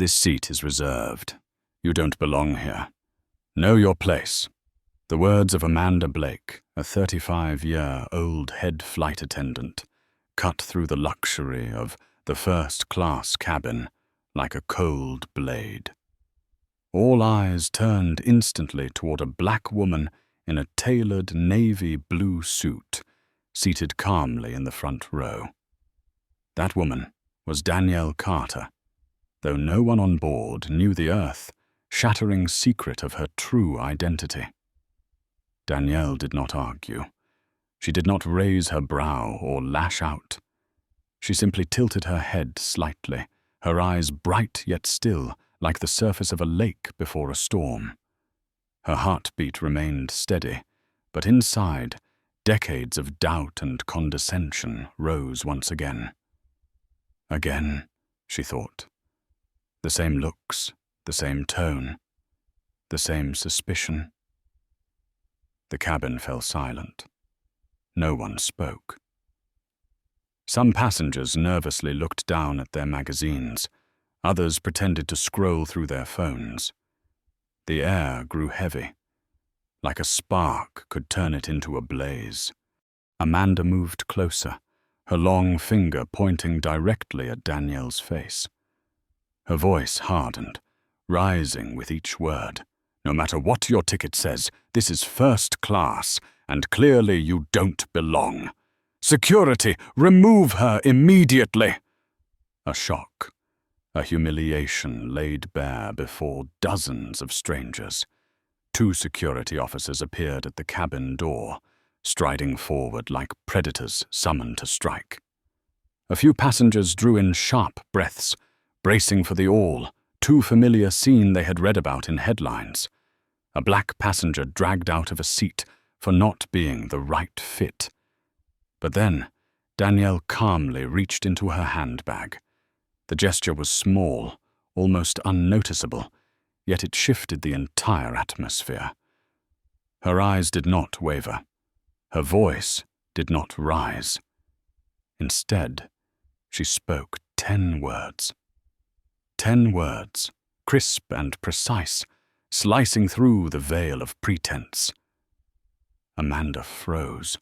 This seat is reserved. You don't belong here. Know your place. The words of Amanda Blake, a 35-year-old head flight attendant, cut through the luxury of the first-class cabin like a cold blade. All eyes turned instantly toward a black woman in a tailored navy blue suit, seated calmly in the front row. That woman was Danielle Carter, though no one on board knew the earth-shattering secret of her true identity. Danielle did not argue. She did not raise her brow or lash out. She simply tilted her head slightly, her eyes bright yet still, like the surface of a lake before a storm. Her heartbeat remained steady, but inside, decades of doubt and condescension rose once again. Again, she thought. The same looks, the same tone, the same suspicion. The cabin fell silent. No one spoke. Some passengers nervously looked down at their magazines. Others pretended to scroll through their phones. The air grew heavy. Like a spark could turn it into a blaze. Amanda moved closer, her long finger pointing directly at Danielle's face. Her voice hardened, rising with each word. No matter what your ticket says, this is first class, and clearly you don't belong. Security, remove her immediately! A shock, a humiliation laid bare before dozens of strangers. 2 security officers appeared at the cabin door, striding forward like predators summoned to strike. A few passengers drew in sharp breaths, bracing for the all-too familiar scene they had read about in headlines. A black passenger dragged out of a seat for not being the right fit. But then, Danielle calmly reached into her handbag. The gesture was small, almost unnoticeable, yet it shifted the entire atmosphere. Her eyes did not waver. Her voice did not rise. Instead, she spoke 10 words. 10 words, crisp and precise, slicing through the veil of pretense. Amanda froze.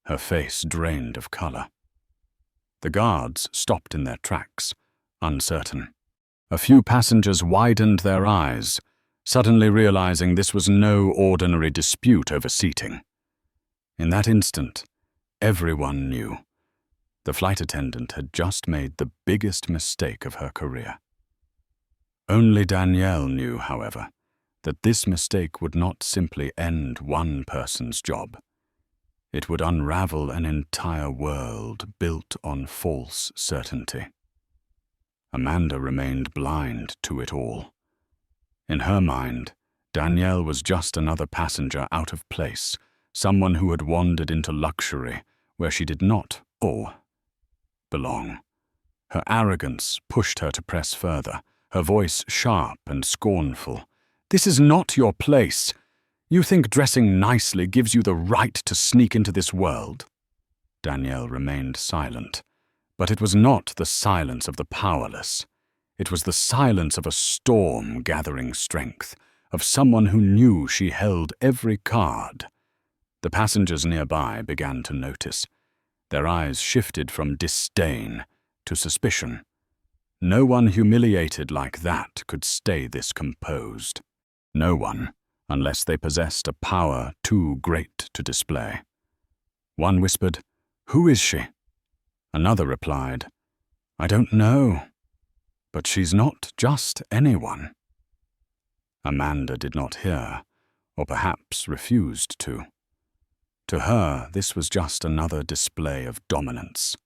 Her face drained of color. The guards stopped in their tracks, uncertain. A few passengers widened their eyes, suddenly realizing this was no ordinary dispute over seating. In that instant, everyone knew. The flight attendant had just made the biggest mistake of her career. Only Danielle knew, however, that this mistake would not simply end one person's job. It would unravel an entire world built on false certainty. Amanda remained blind to it all. In her mind, Danielle was just another passenger out of place, someone who had wandered into luxury where she did not, or belong. Her arrogance pushed her to press further, her voice sharp and scornful. "This is not your place. You think dressing nicely gives you the right to sneak into this world?" Danielle remained silent, but it was not the silence of the powerless. It was the silence of a storm gathering strength, of someone who knew she held every card. The passengers nearby began to notice. Their eyes shifted from disdain to suspicion. No one humiliated like that could stay this composed. No one, unless they possessed a power too great to display. One whispered, "Who is she?" Another replied, "I don't know, but she's not just anyone." Amanda did not hear, or perhaps refused to. To her, this was just another display of dominance,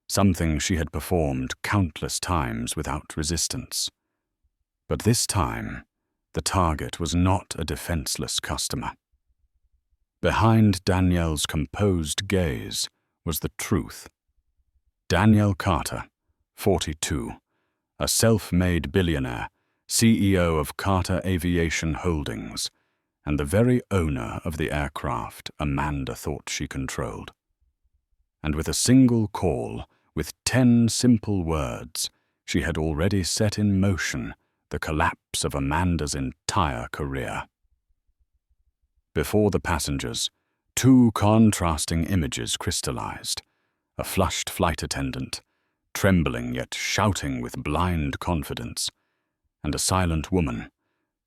something she had performed countless times without resistance. But this time, the target was not a defenseless customer. Behind Danielle's composed gaze was the truth. Danielle Carter, 42, a self-made billionaire, CEO of Carter Aviation Holdings, and the very owner of the aircraft Amanda thought she controlled. And with a single call, with 10 simple words, she had already set in motion the collapse of Amanda's entire career. Before the passengers, two contrasting images crystallized: a flushed flight attendant, trembling yet shouting with blind confidence, and a silent woman,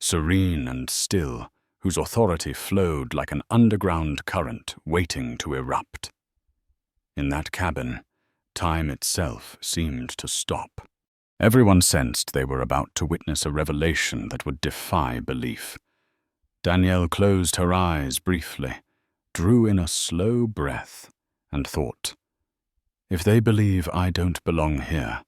serene and still, whose authority flowed like an underground current waiting to erupt. In that cabin, time itself seemed to stop. Everyone sensed they were about to witness a revelation that would defy belief. Danielle closed her eyes briefly, drew in a slow breath, and thought, "If they believe I don't belong here,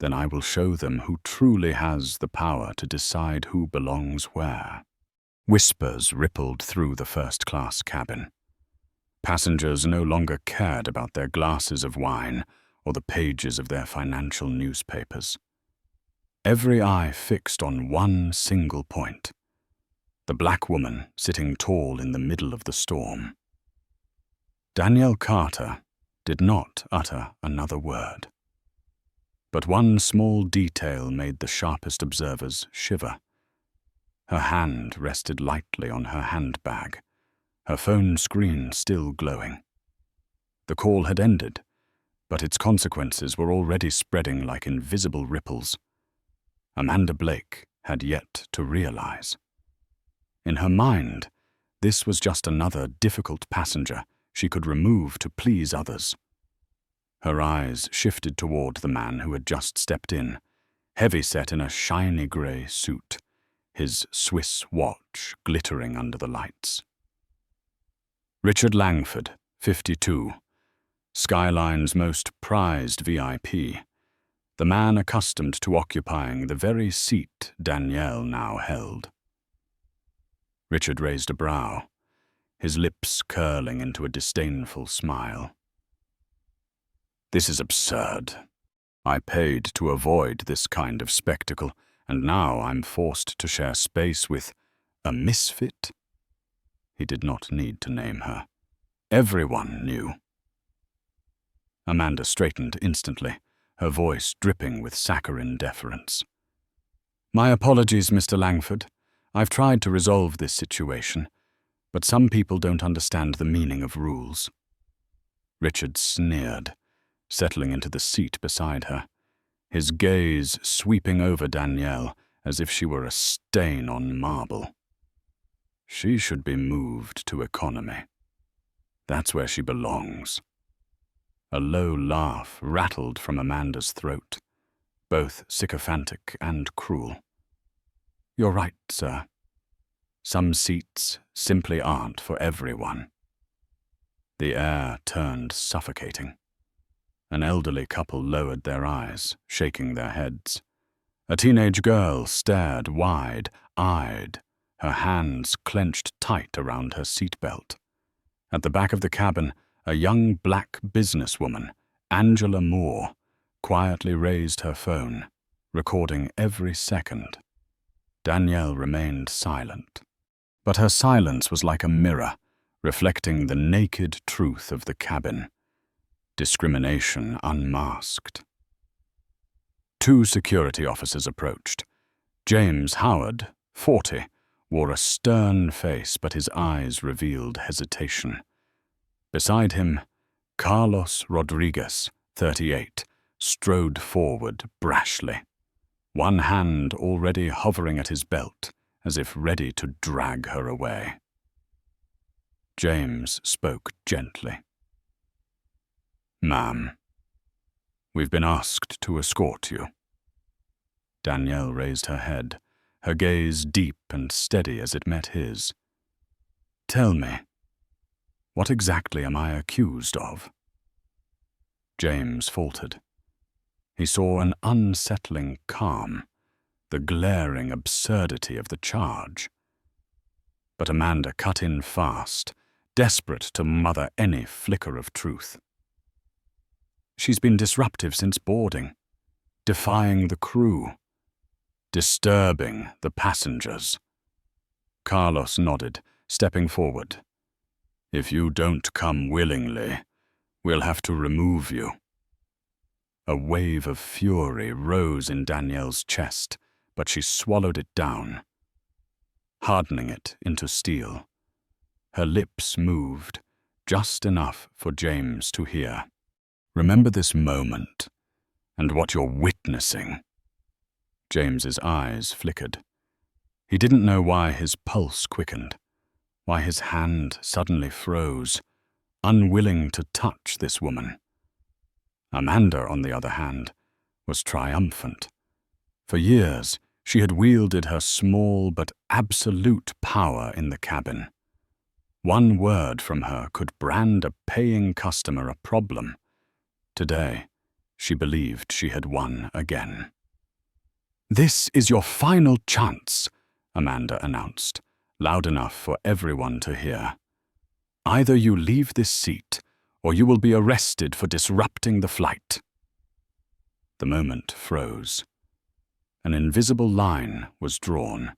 then I will show them who truly has the power to decide who belongs where." Whispers rippled through the first-class cabin. Passengers no longer cared about their glasses of wine or the pages of their financial newspapers. Every eye fixed on one single point: the black woman sitting tall in the middle of the storm. Danielle Carter did not utter another word. But one small detail made the sharpest observers shiver. Her hand rested lightly on her handbag, her phone screen still glowing. The call had ended, but its consequences were already spreading like invisible ripples. Amanda Blake had yet to realize. In her mind, this was just another difficult passenger she could remove to please others. Her eyes shifted toward the man who had just stepped in, heavy-set in a shiny grey suit, his Swiss watch glittering under the lights. Richard Langford, 52, Skyline's most prized VIP, the man accustomed to occupying the very seat Danielle now held. Richard raised a brow, his lips curling into a disdainful smile. "This is absurd. I paid to avoid this kind of spectacle, and now I'm forced to share space with a misfit?" He did not need to name her. Everyone knew. Amanda straightened instantly, her voice dripping with saccharine deference. "My apologies, Mr. Langford. I've tried to resolve this situation, but some people don't understand the meaning of rules." Richard sneered, settling into the seat beside her, his gaze sweeping over Danielle as if she were a stain on marble. She should be moved to economy. That's where she belongs. A low laugh rattled from Amanda's throat, both sycophantic and cruel. "You're right, sir. Some seats simply aren't for everyone." The air turned suffocating. An elderly couple lowered their eyes, shaking their heads. A teenage girl stared wide-eyed, her hands clenched tight around her seatbelt. At the back of the cabin, a young black businesswoman, Angela Moore, quietly raised her phone, recording every second. Danielle remained silent, but her silence was like a mirror, reflecting the naked truth of the cabin. Discrimination unmasked. Two security officers approached. James Howard, 40, wore a stern face, but his eyes revealed hesitation. Beside him, Carlos Rodriguez, 38, strode forward brashly, one hand already hovering at his belt, as if ready to drag her away. James spoke gently. "Ma'am, we've been asked to escort you." Danielle raised her head, her gaze deep and steady as it met his. "Tell me, what exactly am I accused of?" James faltered. He saw an unsettling calm, the glaring absurdity of the charge. But Amanda cut in fast, desperate to mother any flicker of truth. "She's been disruptive since boarding, defying the crew, disturbing the passengers." Carlos nodded, stepping forward. "If you don't come willingly, we'll have to remove you." A wave of fury rose in Danielle's chest, but she swallowed it down, hardening it into steel. Her lips moved, just enough for James to hear. "Remember this moment, and what you're witnessing." James's eyes flickered. He didn't know why his pulse quickened, why his hand suddenly froze, unwilling to touch this woman. Amanda, on the other hand, was triumphant. For years, she had wielded her small but absolute power in the cabin. One word from her could brand a paying customer a problem. Today, she believed she had won again. "This is your final chance," Amanda announced, loud enough for everyone to hear. "Either you leave this seat, or you will be arrested for disrupting the flight." The moment froze. An invisible line was drawn.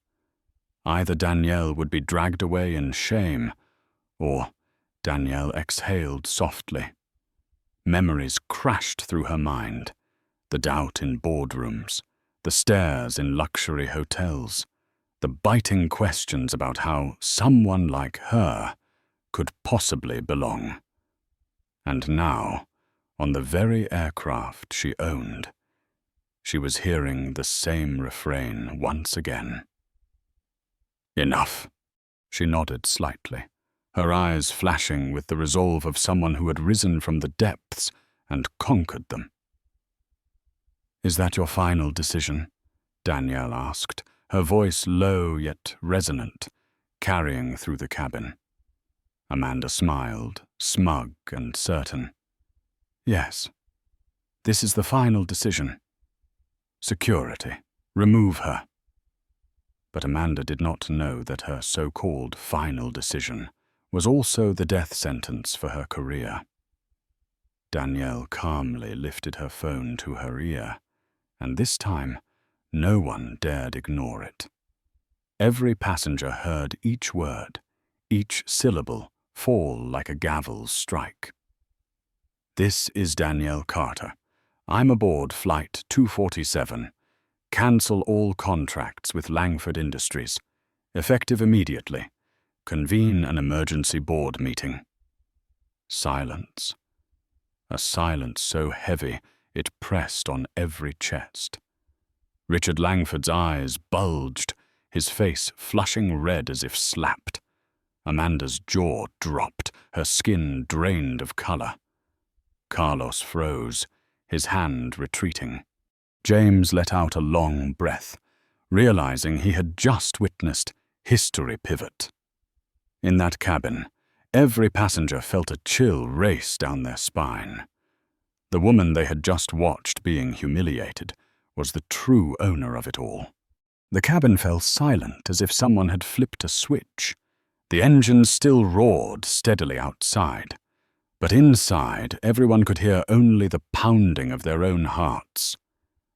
Either Danielle would be dragged away in shame, or Danielle exhaled softly. Memories crashed through her mind. The doubt in boardrooms, the stares in luxury hotels, the biting questions about how someone like her could possibly belong. And now, on the very aircraft she owned, she was hearing the same refrain once again. "Enough." She nodded slightly, her eyes flashing with the resolve of someone who had risen from the depths and conquered them. "Is that your final decision?" Danielle asked, her voice low yet resonant, carrying through the cabin. Amanda smiled, smug and certain. "Yes. This is the final decision. Security. Remove her." But Amanda did not know that her so-called final decision was also the death sentence for her career. Danielle calmly lifted her phone to her ear, and this time, no one dared ignore it. Every passenger heard each word, each syllable fall like a gavel's strike. "This is Danielle Carter. I'm aboard Flight 247. Cancel all contracts with Langford Industries. Effective immediately. Convene an emergency board meeting." Silence. A silence so heavy it pressed on every chest. Richard Langford's eyes bulged, his face flushing red as if slapped. Amanda's jaw dropped, her skin drained of color. Carlos froze, his hand retreating. James let out a long breath, realizing he had just witnessed history pivot. In that cabin, every passenger felt a chill race down their spine. The woman they had just watched being humiliated was the true owner of it all. The cabin fell silent as if someone had flipped a switch. The engines still roared steadily outside, but inside everyone could hear only the pounding of their own hearts.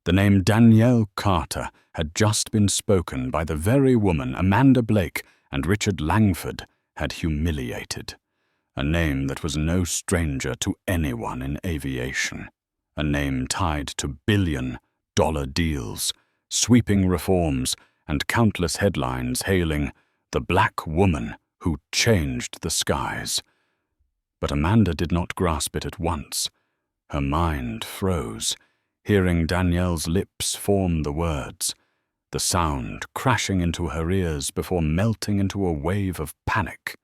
The name Danielle Carter had just been spoken by the very woman Amanda Blake and Richard Langford had humiliated. A name that was no stranger to anyone in aviation. A name tied to billion-dollar deals, sweeping reforms, and countless headlines hailing the black woman who changed the skies. But Amanda did not grasp it at once. Her mind froze, hearing Danielle's lips form the words, the sound crashing into her ears before melting into a wave of panic.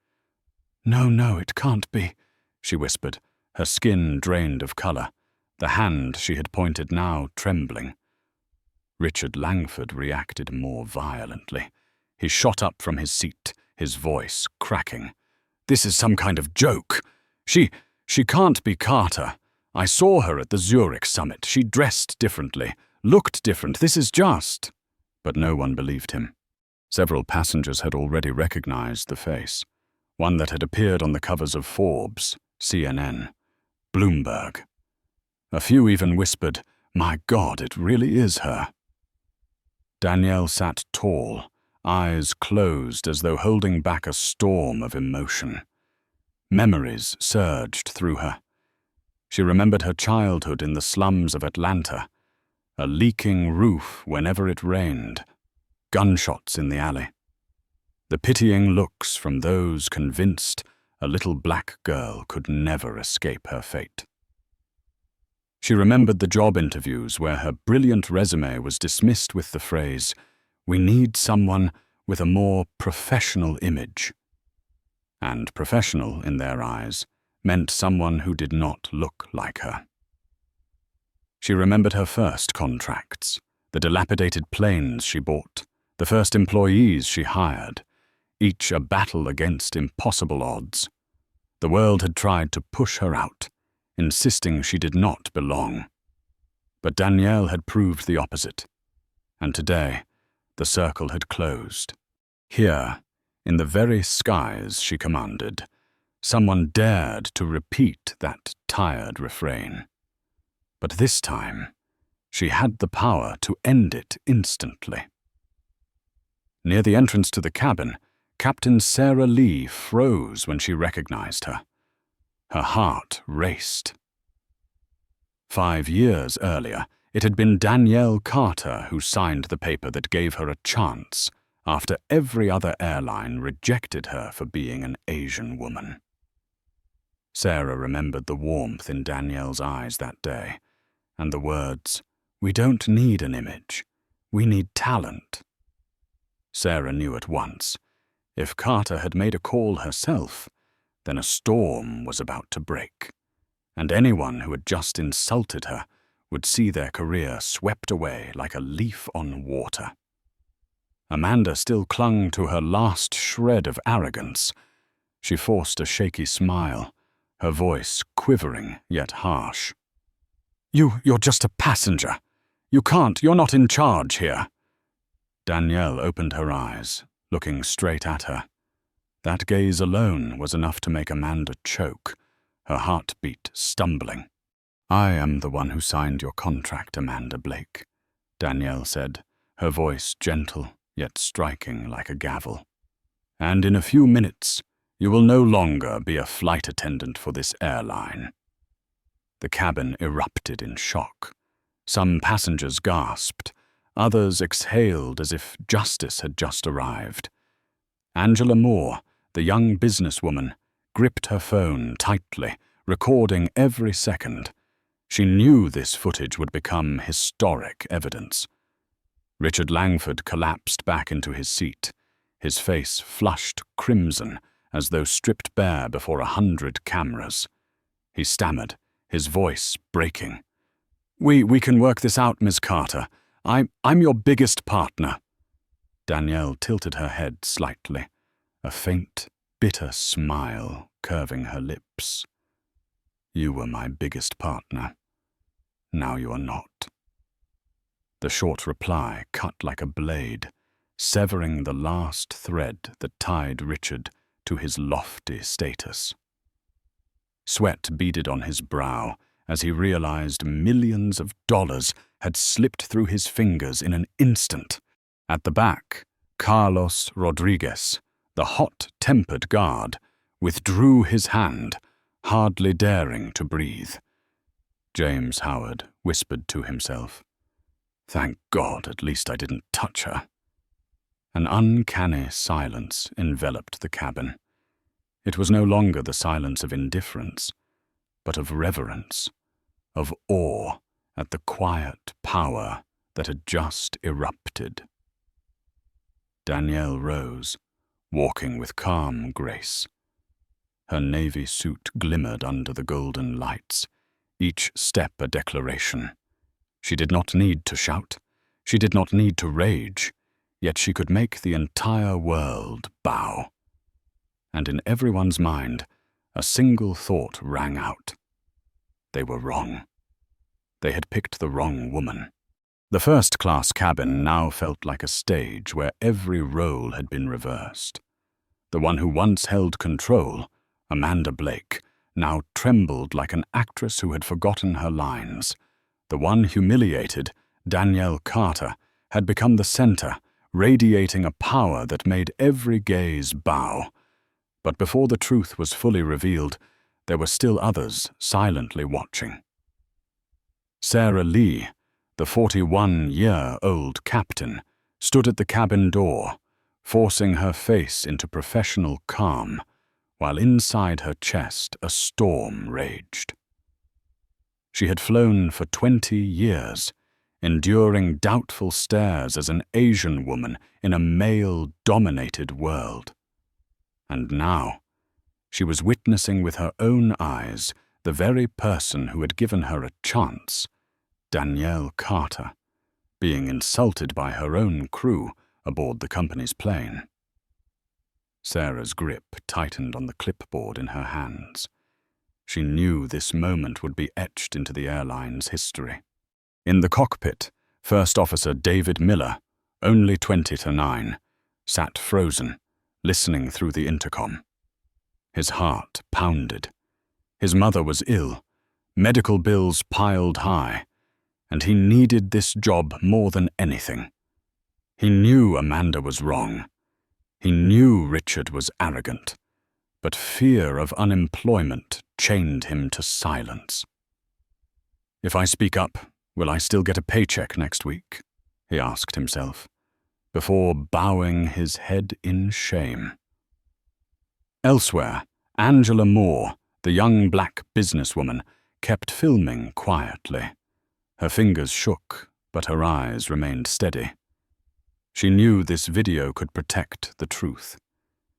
No, it can't be," she whispered, her skin drained of color, the hand she had pointed now trembling. Richard Langford reacted more violently. He shot up from his seat, his voice cracking. "This is some kind of joke. She can't be Carter. I saw her at the Zurich summit. She dressed differently, looked different. This is just..." But no one believed him. Several passengers had already recognized the face, one that had appeared on the covers of Forbes, CNN, Bloomberg. A few even whispered, "My God, it really is her." Danielle sat tall, eyes closed as though holding back a storm of emotion. Memories surged through her. She remembered her childhood in the slums of Atlanta, a leaking roof whenever it rained, gunshots in the alley, the pitying looks from those convinced a little black girl could never escape her fate. She remembered the job interviews where her brilliant resume was dismissed with the phrase, "We need someone with a more professional image." And professional, in their eyes, meant someone who did not look like her. She remembered her first contracts, the dilapidated planes she bought, the first employees she hired, each a battle against impossible odds. The world had tried to push her out, insisting she did not belong. But Danielle had proved the opposite, and today the circle had closed. Here, in the very skies she commanded, someone dared to repeat that tired refrain. But this time, she had the power to end it instantly. Near the entrance to the cabin, Captain Sarah Lee froze when she recognized her. Her heart raced. 5 years earlier, it had been Danielle Carter who signed the paper that gave her a chance after every other airline rejected her for being an Asian woman. Sarah remembered the warmth in Danielle's eyes that day, and the words, "We don't need an image, we need talent." Sarah knew at once, if Carter had made a call herself, then a storm was about to break, and anyone who had just insulted her would see their career swept away like a leaf on water. Amanda still clung to her last shred of arrogance. She forced a shaky smile, her voice quivering yet harsh. You're just a passenger. You're not in charge here." Danielle opened her eyes, looking straight at her. That gaze alone was enough to make Amanda choke, her heartbeat stumbling. "I am the one who signed your contract, Amanda Blake," Danielle said, her voice gentle yet striking like a gavel. "And in a few minutes, you will no longer be a flight attendant for this airline." The cabin erupted in shock. Some passengers gasped. Others exhaled as if justice had just arrived. Angela Moore, the young businesswoman, gripped her phone tightly, recording every second. She knew this footage would become historic evidence. Richard Langford collapsed back into his seat, his face flushed crimson as though stripped bare before 100 cameras. He stammered, his voice breaking. We can work this out, Ms. Carter. I'm your biggest partner." Danielle tilted her head slightly, a faint, bitter smile curving her lips. "You were my biggest partner. Now you are not." The short reply cut like a blade, severing the last thread that tied Richard to his lofty status. Sweat beaded on his brow as he realized millions of dollars had slipped through his fingers in an instant. At the back, Carlos Rodriguez, the hot-tempered guard, withdrew his hand, hardly daring to breathe. James Howard whispered to himself, "Thank God, at least I didn't touch her." An uncanny silence enveloped the cabin. It was no longer the silence of indifference, but of reverence, of awe at the quiet power that had just erupted. Danielle rose, walking with calm grace. Her navy suit glimmered under the golden lights, each step a declaration. She did not need to shout, she did not need to rage, yet she could make the entire world bow. And in everyone's mind, a single thought rang out. They were wrong. They had picked the wrong woman. The first-class cabin now felt like a stage where every role had been reversed. The one who once held control, Amanda Blake, now trembled like an actress who had forgotten her lines. The one humiliated, Danielle Carter, had become the center, radiating a power that made every gaze bow. But before the truth was fully revealed, there were still others silently watching. Sarah Lee, the 41-year-old captain, stood at the cabin door, forcing her face into professional calm, while inside her chest a storm raged. She had flown for 20 years, enduring doubtful stares as an Asian woman in a male-dominated world. And now, she was witnessing with her own eyes the very person who had given her a chance, Danielle Carter, being insulted by her own crew aboard the company's plane. Sarah's grip tightened on the clipboard in her hands. She knew this moment would be etched into the airline's history. In the cockpit, First Officer David Miller, only 20-9, sat frozen, listening through the intercom. His heart pounded. His mother was ill, medical bills piled high, and he needed this job more than anything. He knew Amanda was wrong. He knew Richard was arrogant, but fear of unemployment chained him to silence. "If I speak up, will I still get a paycheck next week?" he asked himself, before bowing his head in shame. Elsewhere, Angela Moore, the young black businesswoman, kept filming quietly. Her fingers shook, but her eyes remained steady. She knew this video could protect the truth.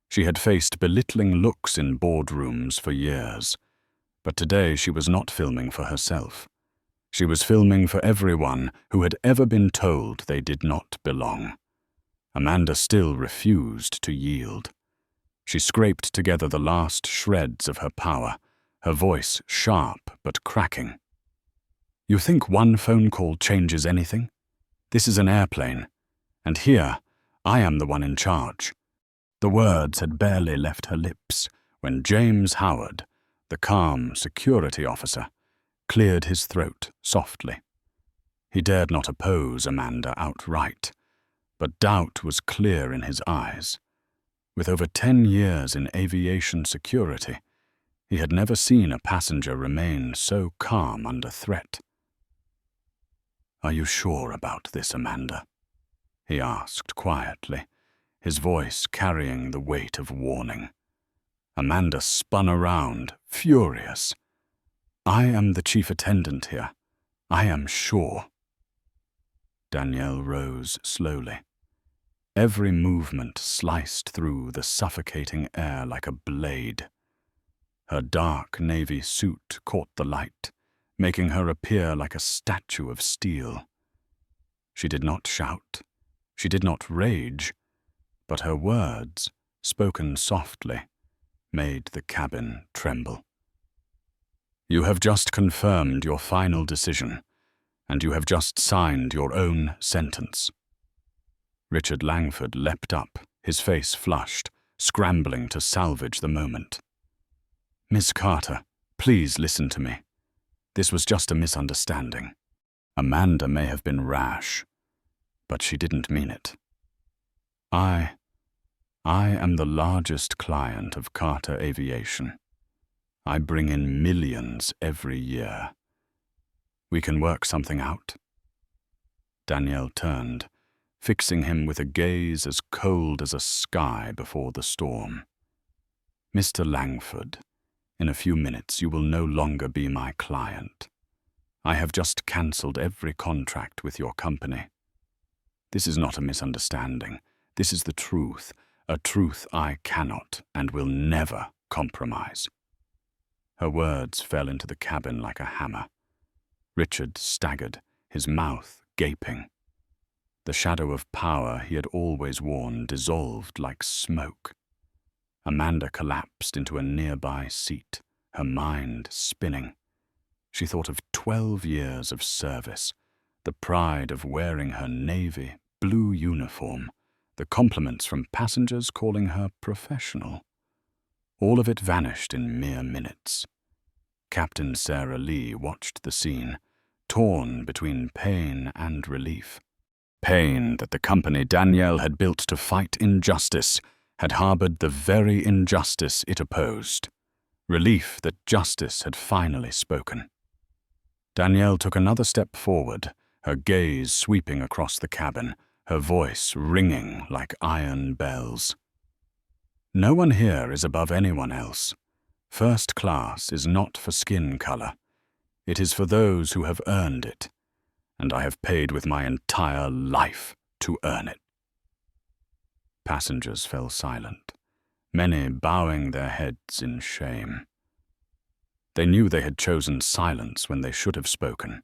She had faced belittling looks in boardrooms for years, but today she was not filming for herself. She was filming for everyone who had ever been told they did not belong. Amanda still refused to yield. She scraped together the last shreds of her power, her voice sharp but cracking. "You think one phone call changes anything? This is an airplane, and here I am the one in charge." The words had barely left her lips when James Howard, the calm security officer, cleared his throat softly. He dared not oppose Amanda outright, but doubt was clear in his eyes. With over 10 years in aviation security, he had never seen a passenger remain so calm under threat. "Are you sure about this, Amanda?" he asked quietly, his voice carrying the weight of warning. Amanda spun around, furious. "I am the chief attendant here. I am sure." Danielle rose slowly. Every movement sliced through the suffocating air like a blade. Her dark navy suit caught the light, making her appear like a statue of steel. She did not shout. She did not rage, but her words, spoken softly, made the cabin tremble. "You have just confirmed your final decision, and you have just signed your own sentence." Richard Langford leapt up, his face flushed, scrambling to salvage the moment. "Miss Carter, please listen to me. This was just a misunderstanding. Amanda may have been rash, but she didn't mean it. I am the largest client of Carter Aviation. I bring in millions every year. We can work something out." Danielle turned, fixing him with a gaze as cold as a sky before the storm. "Mr. Langford, in a few minutes you will no longer be my client. I have just cancelled every contract with your company. This is not a misunderstanding. This is the truth, a truth I cannot and will never compromise." Her words fell into the cabin like a hammer. Richard staggered, his mouth gaping. The shadow of power he had always worn dissolved like smoke. Amanda collapsed into a nearby seat, her mind spinning. She thought of 12 years of service, the pride of wearing her navy blue uniform, the compliments from passengers calling her professional. All of it vanished in mere minutes. Captain Sarah Lee watched the scene, torn between pain and relief. Pain that the company Danielle had built to fight injustice had harbored the very injustice it opposed. relief that justice had finally spoken. Danielle took another step forward, her gaze sweeping across the cabin, her voice ringing like iron bells. No one here is above anyone else. First class is not for skin color. It is for those who have earned it, and I have paid with my entire life to earn it. Passengers fell silent, many bowing their heads in shame. They knew they had chosen silence when they should have spoken.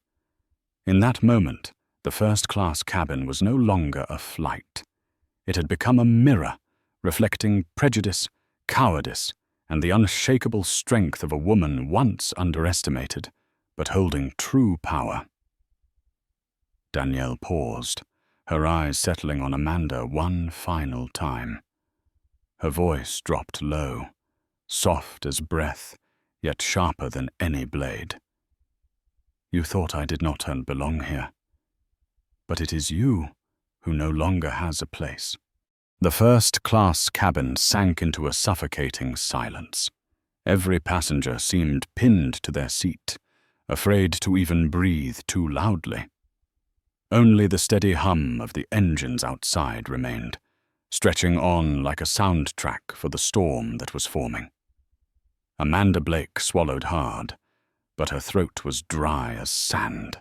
In that moment, the first-class cabin was no longer a flight. It had become a mirror, reflecting prejudice, cowardice, and the unshakable strength of a woman once underestimated, but holding true power. Danielle paused, her eyes settling on Amanda one final time. Her voice dropped low, soft as breath, yet sharper than any blade. You thought I did not belong here, but it is you who no longer has a place. The first-class cabin sank into a suffocating silence. Every passenger seemed pinned to their seat, afraid to even breathe too loudly. Only the steady hum of the engines outside remained, stretching on like a soundtrack for the storm that was forming. Amanda Blake swallowed hard, but her throat was dry as sand.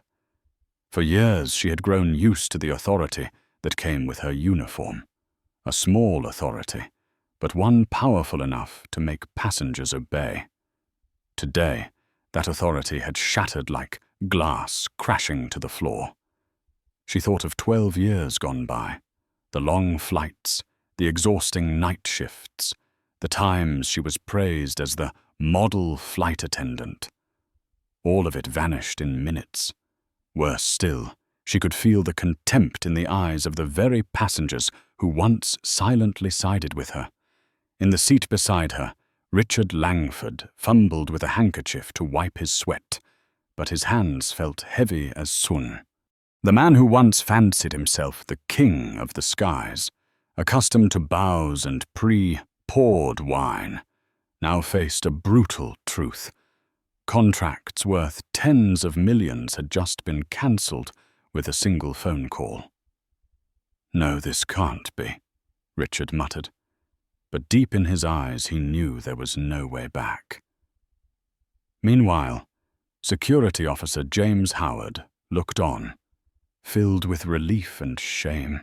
For years she had grown used to the authority that came with her uniform. A small authority, but one powerful enough to make passengers obey. Today, that authority had shattered like glass crashing to the floor. She thought of 12 years gone by, the long flights, the exhausting night shifts, the times she was praised as the model flight attendant. All of it vanished in minutes. Worse still, she could feel the contempt in the eyes of the very passengers who once silently sided with her. In the seat beside her, Richard Langford fumbled with a handkerchief to wipe his sweat, but his hands felt heavy as sun. The man who once fancied himself the king of the skies, accustomed to bows and pre-poured wine, now faced a brutal truth. Contracts worth tens of millions had just been cancelled with a single phone call. No, this can't be, Richard muttered, but deep in his eyes he knew there was no way back. Meanwhile, Security Officer James Howard looked on, filled with relief and shame.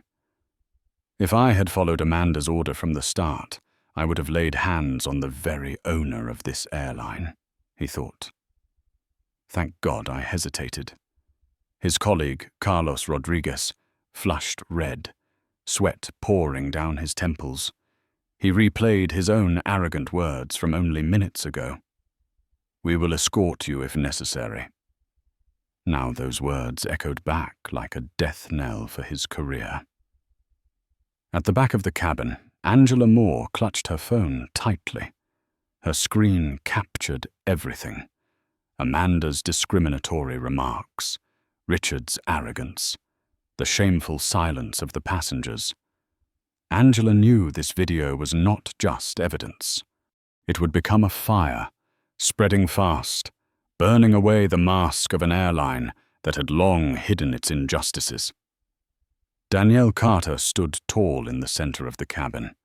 If I had followed Amanda's order from the start, I would have laid hands on the very owner of this airline, he thought. Thank God I hesitated. His colleague, Carlos Rodriguez, flushed red, sweat pouring down his temples. He replayed his own arrogant words from only minutes ago. "We will escort you if necessary." Now those words echoed back like a death knell for his career. At the back of the cabin, Angela Moore clutched her phone tightly. Her screen captured everything. Amanda's discriminatory remarks, Richard's arrogance, the shameful silence of the passengers. Angela knew this video was not just evidence. It would become a fire, spreading fast, burning away the mask of an airline that had long hidden its injustices. Danielle Carter stood tall in the center of the cabin.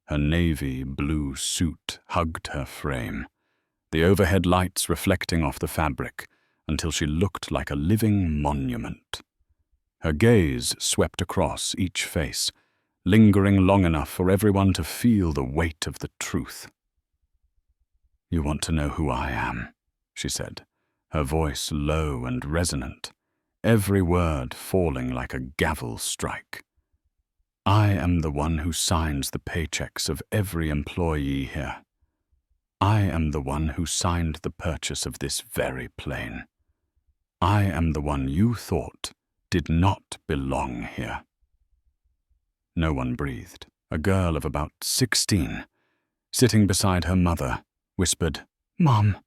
Her navy blue suit hugged her frame, the overhead lights reflecting off the fabric until she looked like a living monument. Her gaze swept across each face, lingering long enough for everyone to feel the weight of the truth. "You want to know who I am," she said, her voice low and resonant, every word falling like a gavel strike. "I am the one who signs the paychecks of every employee here. I am the one who signed the purchase of this very plane. I am the one you thought did not belong here." No one breathed. A girl of about 16, sitting beside her mother, whispered, "Mom,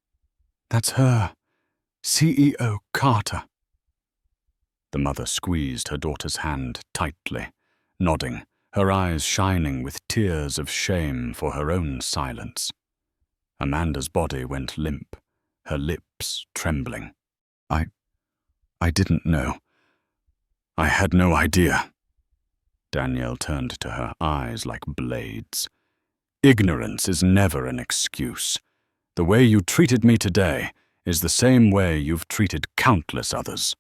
that's her, CEO Carter." The mother squeezed her daughter's hand tightly, nodding, her eyes shining with tears of shame for her own silence. Amanda's body went limp, her lips trembling. I didn't know. I had no idea. Danielle turned to her, eyes like blades. Ignorance is never an excuse. The way you treated me today is the same way you've treated countless others.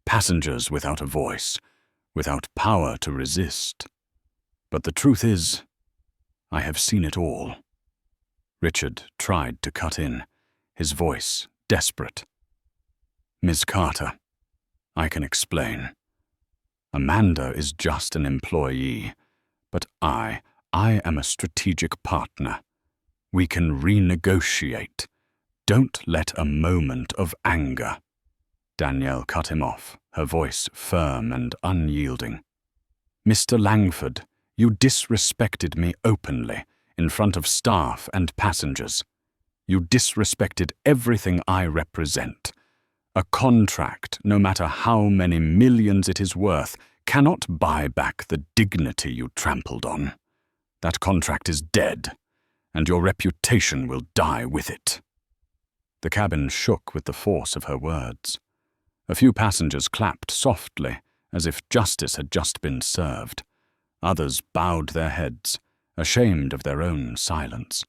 Passengers without a voice, without power to resist. But the truth is, I have seen it all. Richard tried to cut in, his voice desperate. Miss Carter, I can explain. Amanda is just an employee, but I am a strategic partner. We can renegotiate. Don't let a moment of anger. Danielle cut him off, her voice firm and unyielding. Mr. Langford, you disrespected me openly, in front of staff and passengers. You disrespected everything I represent. A contract, no matter how many millions it is worth, cannot buy back the dignity you trampled on. That contract is dead, and your reputation will die with it. The cabin shook with the force of her words. A few passengers clapped softly, as if justice had just been served. Others bowed their heads, ashamed of their own silence.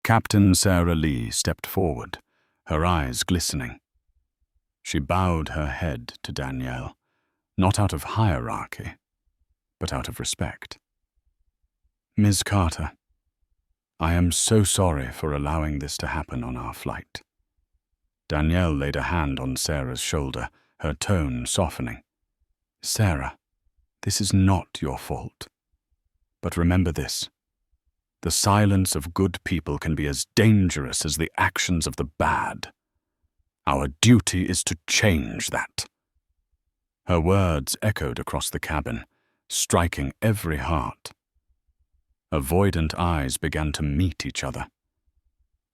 Captain Sarah Lee stepped forward, her eyes glistening. She bowed her head to Danielle, not out of hierarchy, but out of respect. Ms. Carter, I am so sorry for allowing this to happen on our flight. Danielle laid a hand on Sarah's shoulder, her tone softening. Sarah, this is not your fault. But remember this. The silence of good people can be as dangerous as the actions of the bad. Our duty is to change that. Her words echoed across the cabin, striking every heart. Avoidant eyes began to meet each other.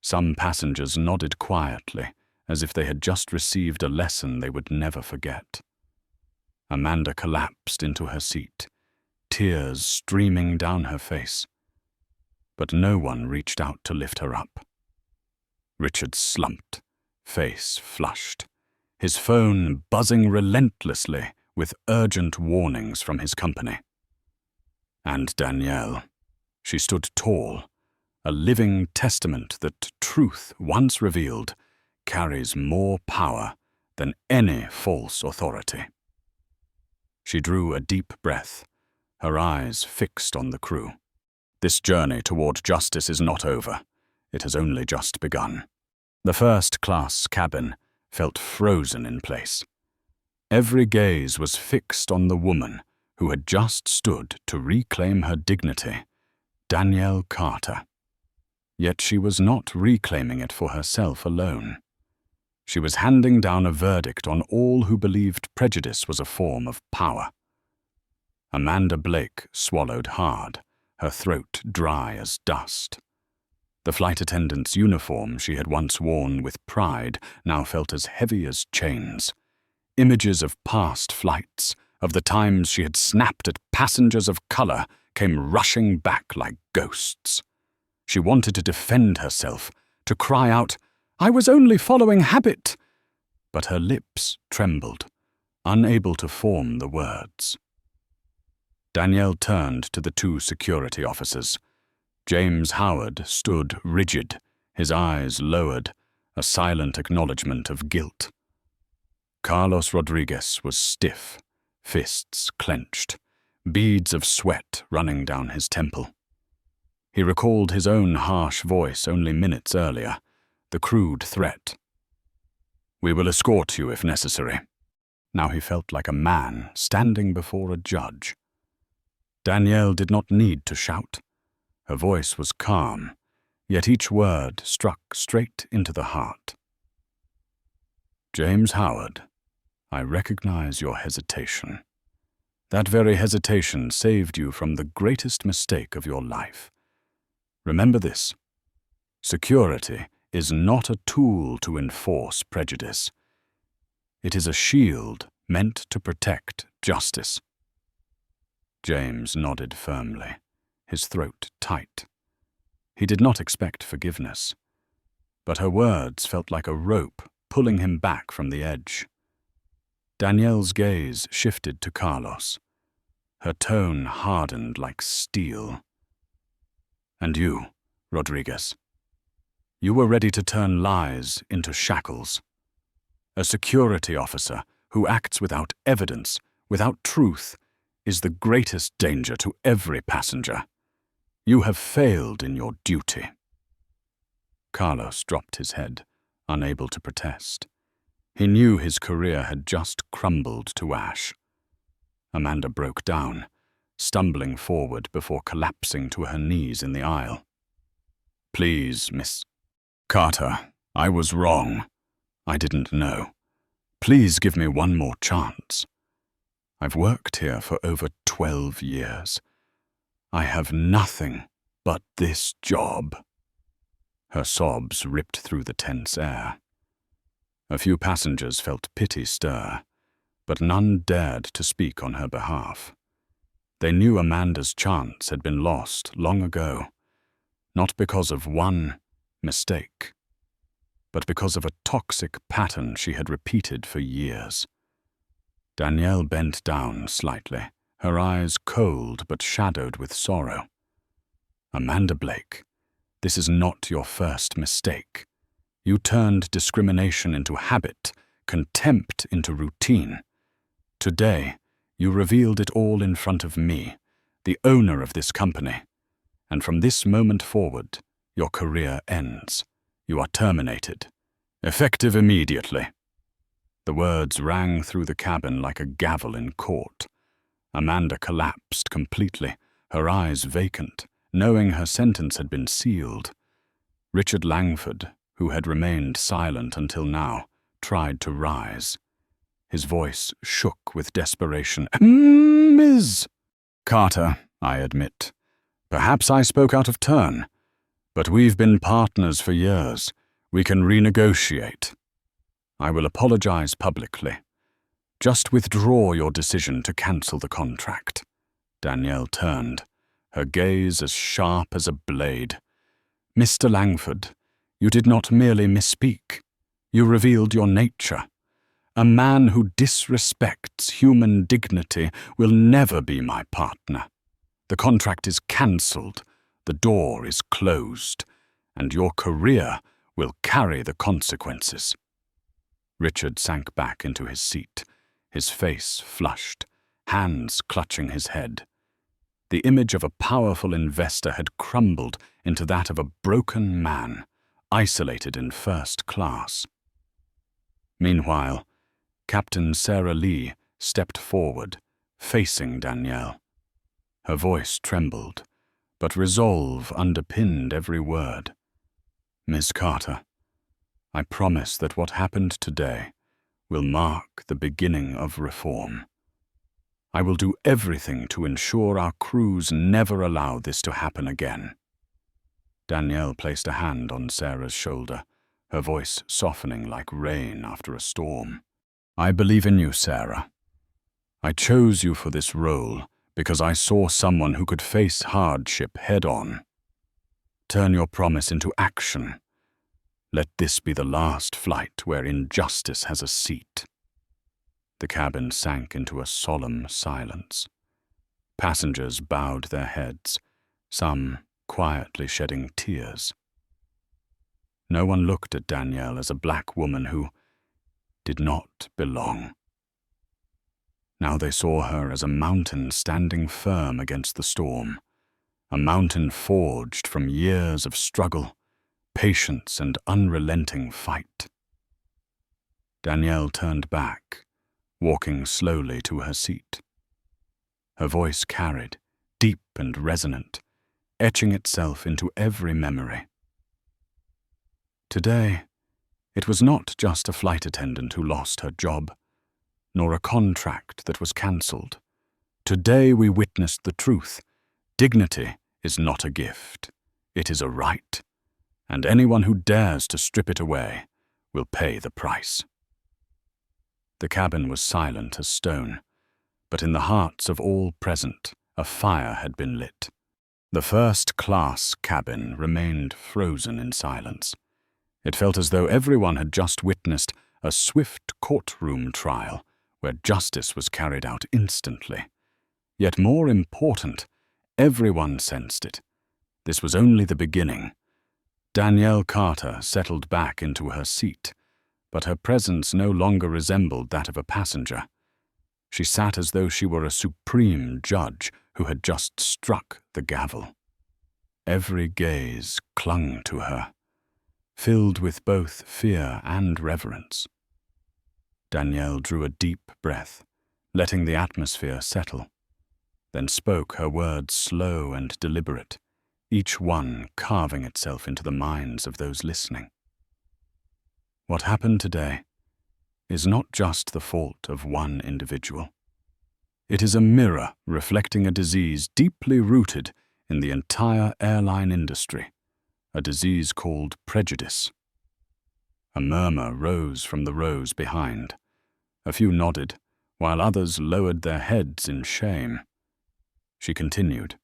Some passengers nodded quietly, as if they had just received a lesson they would never forget. Amanda collapsed into her seat, tears streaming down her face. But no one reached out to lift her up. Richard slumped, face flushed, his phone buzzing relentlessly with urgent warnings from his company. And Danielle, she stood tall, a living testament that truth, once revealed, carries more power than any false authority. She drew a deep breath, her eyes fixed on the crew. This journey toward justice is not over. It has only just begun. The first-class cabin felt frozen in place. Every gaze was fixed on the woman who had just stood to reclaim her dignity, Danielle Carter. Yet she was not reclaiming it for herself alone. She was handing down a verdict on all who believed prejudice was a form of power. Amanda Blake swallowed hard, her throat dry as dust. The flight attendant's uniform she had once worn with pride now felt as heavy as chains. Images of past flights, of the times she had snapped at passengers of color, came rushing back like ghosts. She wanted to defend herself, to cry out, "I was only following habit!" But her lips trembled, unable to form the words. Danielle turned to the two security officers. James Howard stood rigid, his eyes lowered, a silent acknowledgement of guilt. Carlos Rodriguez was stiff, fists clenched, beads of sweat running down his temple. He recalled his own harsh voice only minutes earlier, the crude threat. "We will escort you if necessary." Now he felt like a man standing before a judge. Danielle did not need to shout. Her voice was calm, yet each word struck straight into the heart. "James Howard, I recognize your hesitation. That very hesitation saved you from the greatest mistake of your life. Remember this. Security is not a tool to enforce prejudice. It is a shield meant to protect justice." James nodded firmly, his throat tight. He did not expect forgiveness, but her words felt like a rope pulling him back from the edge. Danielle's gaze shifted to Carlos. Her tone hardened like steel. "And you, Rodriguez, you were ready to turn lies into shackles. A security officer who acts without evidence, without truth, is the greatest danger to every passenger. You have failed in your duty." Carlos dropped his head, unable to protest. He knew his career had just crumbled to ash. Amanda broke down, stumbling forward before collapsing to her knees in the aisle. "Please, Miss Carter, I was wrong. I didn't know. Please give me one more chance. I've worked here for over 12 years. I have nothing but this job." Her sobs ripped through the tense air. A few passengers felt pity stir, but none dared to speak on her behalf. They knew Amanda's chance had been lost long ago, not because of one mistake, but because of a toxic pattern she had repeated for years. Danielle bent down slightly, her eyes cold but shadowed with sorrow. "Amanda Blake, this is not your first mistake. You turned discrimination into habit, contempt into routine. Today, you revealed it all in front of me, the owner of this company. And from this moment forward, your career ends. You are terminated. Effective immediately." The words rang through the cabin like a gavel in court. Amanda collapsed completely, her eyes vacant, knowing her sentence had been sealed. Richard Langford, who had remained silent until now, tried to rise. His voice shook with desperation. "Ms. Carter, I admit. Perhaps I spoke out of turn. But we've been partners for years. We can renegotiate. I will apologize publicly. Just withdraw your decision to cancel the contract." Danielle turned, her gaze as sharp as a blade. "Mr. Langford, you did not merely misspeak. You revealed your nature. A man who disrespects human dignity will never be my partner. The contract is cancelled, the door is closed, and your career will carry the consequences." Richard sank back into his seat, his face flushed, hands clutching his head. The image of a powerful investor had crumbled into that of a broken man, isolated in first class. Meanwhile, Captain Sarah Lee stepped forward, facing Danielle. Her voice trembled, but resolve underpinned every word. "Miss Carter, I promise that what happened today will mark the beginning of reform. I will do everything to ensure our crews never allow this to happen again." Danielle placed a hand on Sarah's shoulder, her voice softening like rain after a storm. "I believe in you, Sarah. I chose you for this role because I saw someone who could face hardship head-on. Turn your promise into action. Let this be the last flight where injustice has a seat." The cabin sank into a solemn silence. Passengers bowed their heads, some quietly shedding tears. No one looked at Danielle as a black woman who did not belong. Now they saw her as a mountain standing firm against the storm, a mountain forged from years of struggle, patience, and unrelenting fight. Danielle turned back, walking slowly to her seat. Her voice carried, deep and resonant, etching itself into every memory. Today, it was not just a flight attendant who lost her job, nor a contract that was cancelled. Today we witnessed the truth. Dignity is not a gift. It is a right, and anyone who dares to strip it away will pay the price. The cabin was silent as stone, but in the hearts of all present, a fire had been lit. The first-class cabin remained frozen in silence, It felt as though everyone had just witnessed a swift courtroom trial where justice was carried out instantly. Yet more important, everyone sensed it. This was only the beginning. Danielle Carter settled back into her seat, but her presence no longer resembled that of a passenger. She sat as though she were a supreme judge who had just struck the gavel. Every gaze clung to her, filled with both fear and reverence. Danielle drew a deep breath, letting the atmosphere settle, then spoke her words slow and deliberate, each one carving itself into the minds of those listening. What happened today is not just the fault of one individual. It is a mirror reflecting a disease deeply rooted in the entire airline industry, a disease called prejudice. A murmur rose from the rows behind. A few nodded, while others lowered their heads in shame. She continued,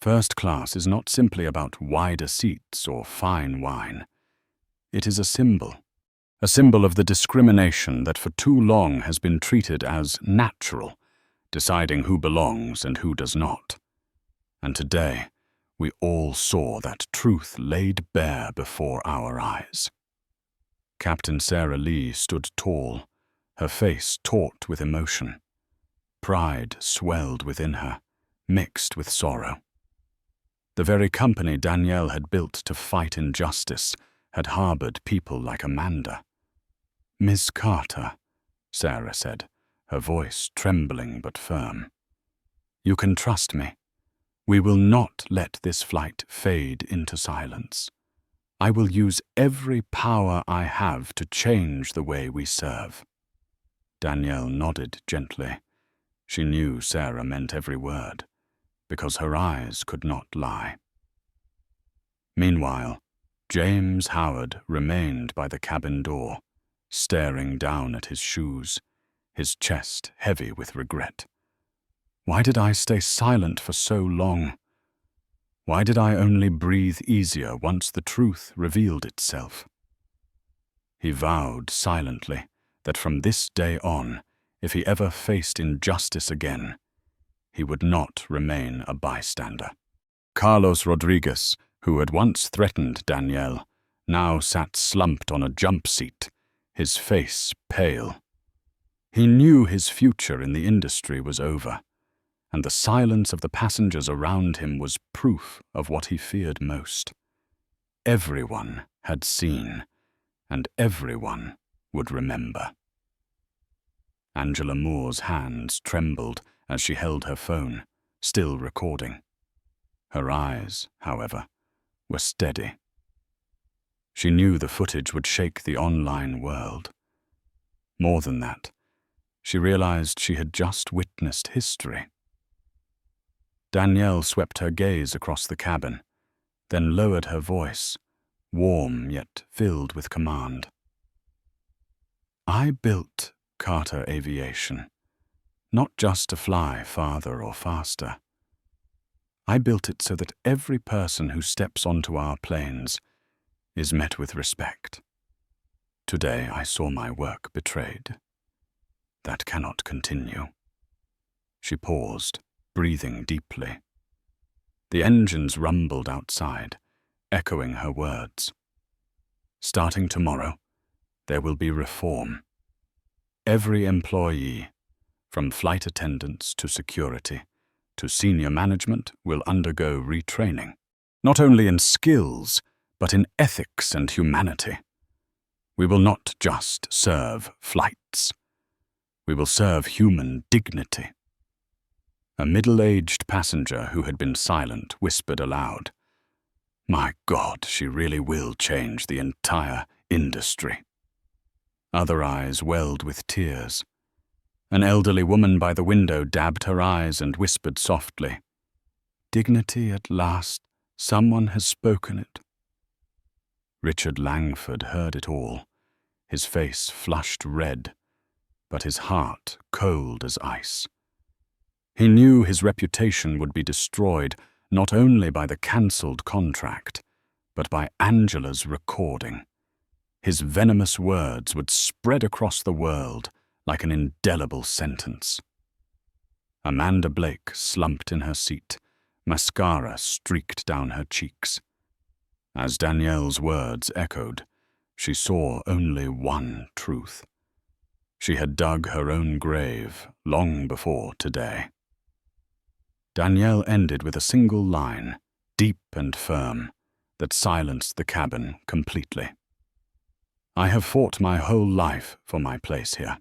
"First class is not simply about wider seats or fine wine. It is a symbol of the discrimination that for too long has been treated as natural, deciding who belongs and who does not. And today, we all saw that truth laid bare before our eyes." Captain Sarah Lee stood tall, her face taut with emotion. Pride swelled within her, mixed with sorrow. The very company Danielle had built to fight injustice had harbored people like Amanda. "Miss Carter," Sarah said, her voice trembling but firm. "You can trust me. We will not let this flight fade into silence. I will use every power I have to change the way we serve." Danielle nodded gently. She knew Sarah meant every word, because her eyes could not lie. Meanwhile, James Howard remained by the cabin door, staring down at his shoes, his chest heavy with regret. Why did I stay silent for so long? Why did I only breathe easier once the truth revealed itself? He vowed silently that from this day on, if he ever faced injustice again, he would not remain a bystander. Carlos Rodriguez, who had once threatened Danielle, now sat slumped on a jump seat, his face pale. He knew his future in the industry was over, and the silence of the passengers around him was proof of what he feared most. Everyone had seen, and everyone would remember. Angela Moore's hands trembled as she held her phone, still recording. Her eyes, however, were steady. She knew the footage would shake the online world. More than that, she realized she had just witnessed history. Danielle swept her gaze across the cabin, then lowered her voice, warm yet filled with command. "I built Carter Aviation, not just to fly farther or faster. I built it so that every person who steps onto our planes is met with respect. Today I saw my work betrayed. That cannot continue." She paused, breathing deeply. The engines rumbled outside, echoing her words. "Starting tomorrow, there will be reform. Every employee, from flight attendants to security, to senior management, will undergo retraining, not only in skills, but in ethics and humanity. We will not just serve flights. We will serve human dignity." A middle-aged passenger who had been silent whispered aloud, "My God, she really will change the entire industry." Other eyes welled with tears. An elderly woman by the window dabbed her eyes and whispered softly, "Dignity at last, someone has spoken it." Richard Langford heard it all, his face flushed red, but his heart cold as ice. He knew his reputation would be destroyed not only by the cancelled contract, but by Angela's recording, his venomous words would spread across the world like an indelible sentence. Amanda Blake slumped in her seat, mascara streaked down her cheeks. As Danielle's words echoed, she saw only one truth. She had dug her own grave long before today. Danielle ended with a single line, deep and firm, that silenced the cabin completely. I have fought my whole life for my place here,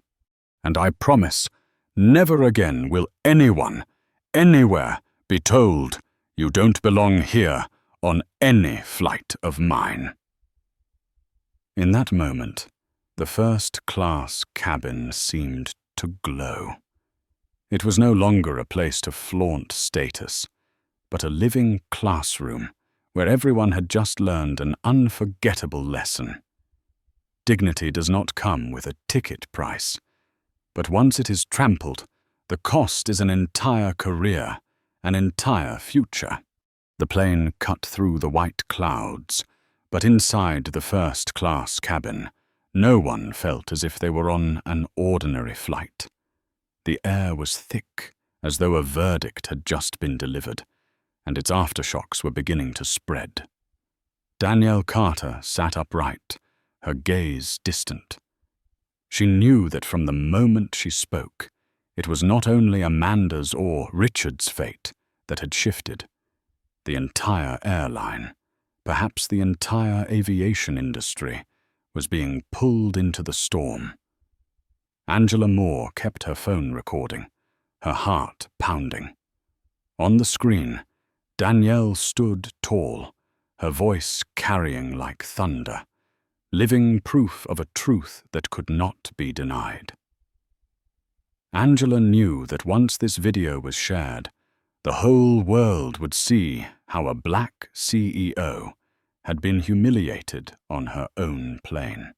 and I promise never again will anyone, anywhere, be told you don't belong here on any flight of mine. In that moment, the first-class cabin seemed to glow. It was no longer a place to flaunt status, but a living classroom where everyone had just learned an unforgettable lesson. Dignity does not come with a ticket price, but once it is trampled, the cost is an entire career, an entire future. The plane cut through the white clouds, but inside the first-class cabin, no one felt as if they were on an ordinary flight. The air was thick, as though a verdict had just been delivered, and its aftershocks were beginning to spread. Danielle Carter sat upright, her gaze distant. She knew that from the moment she spoke, it was not only Amanda's or Richard's fate that had shifted. The entire airline, perhaps the entire aviation industry, was being pulled into the storm. Angela Moore kept her phone recording, her heart pounding. On the screen, Danielle stood tall, her voice carrying like thunder, living proof of a truth that could not be denied. Angela knew that once this video was shared, the whole world would see how a black CEO had been humiliated on her own plane,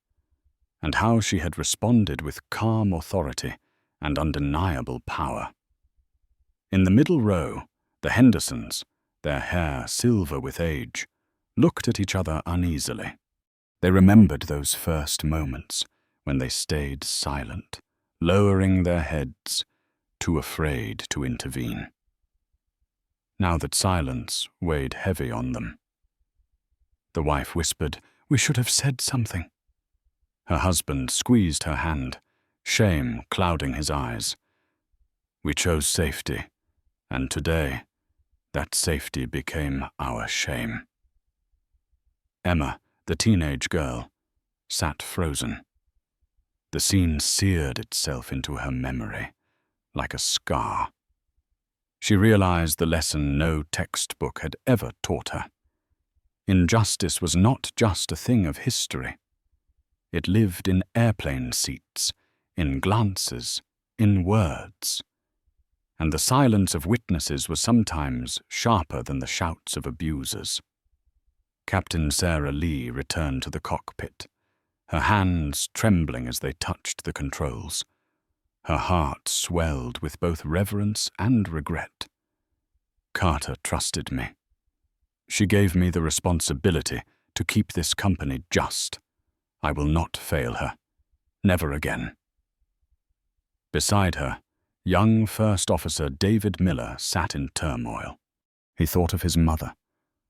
and how she had responded with calm authority and undeniable power. In the middle row, the Hendersons, their hair silver with age, looked at each other uneasily. They remembered those first moments when they stayed silent, lowering their heads, too afraid to intervene. Now that silence weighed heavy on them. The wife whispered, "We should have said something." Her husband squeezed her hand, shame clouding his eyes. "We chose safety, and today, that safety became our shame." Emma, the teenage girl, sat frozen. The scene seared itself into her memory, like a scar. She realized the lesson no textbook had ever taught her. Injustice was not just a thing of history. It lived in airplane seats, in glances, in words. And the silence of witnesses was sometimes sharper than the shouts of abusers. Captain Sarah Lee returned to the cockpit, her hands trembling as they touched the controls. Her heart swelled with both reverence and regret. Carter trusted me. She gave me the responsibility to keep this company just. I will not fail her. Never again. Beside her, young First Officer David Miller sat in turmoil. He thought of his mother,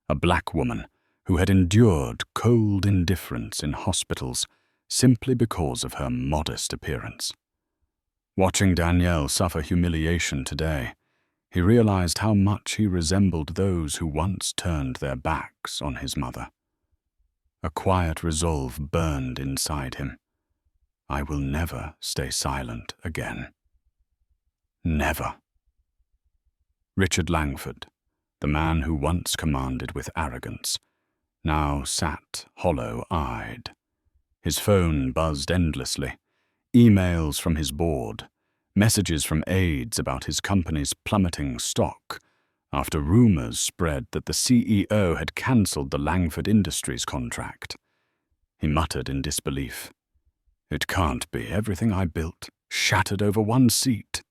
a black woman who had endured cold indifference in hospitals simply because of her modest appearance. Watching Danielle suffer humiliation today, he realized how much he resembled those who once turned their backs on his mother. A quiet resolve burned inside him. I will never stay silent again. Never. Richard Langford, the man who once commanded with arrogance, now sat hollow-eyed. His phone buzzed endlessly, emails from his board, messages from aides about his company's plummeting stock, after rumors spread that the CEO had cancelled the Langford Industries contract. He muttered in disbelief. It can't be. Everything I built, shattered over one seat.